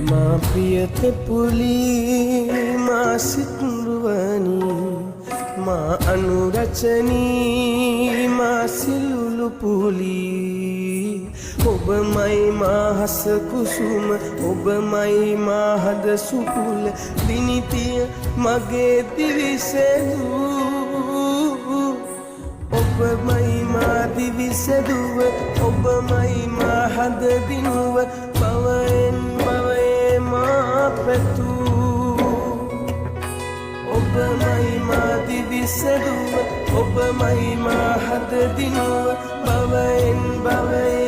මා ප්‍රියත පුලී මා සිතුරුවනි මා අනුරචනී මා සිලුලු පුලී ඔබමයි මා හස කුසුම ඔබමයි මා හද සුකුල දිනිතිය මගේ දිවිසෙදූ ඔබමයි මා දිවිසෙදුව ඔබමයි මා හද දිනුව බවයෙන් බවයේ මා පැතූ ඔබමයි මා දිවිසෙදුව ඔබමයි මා හද දිනුව බවයෙන් බවයේ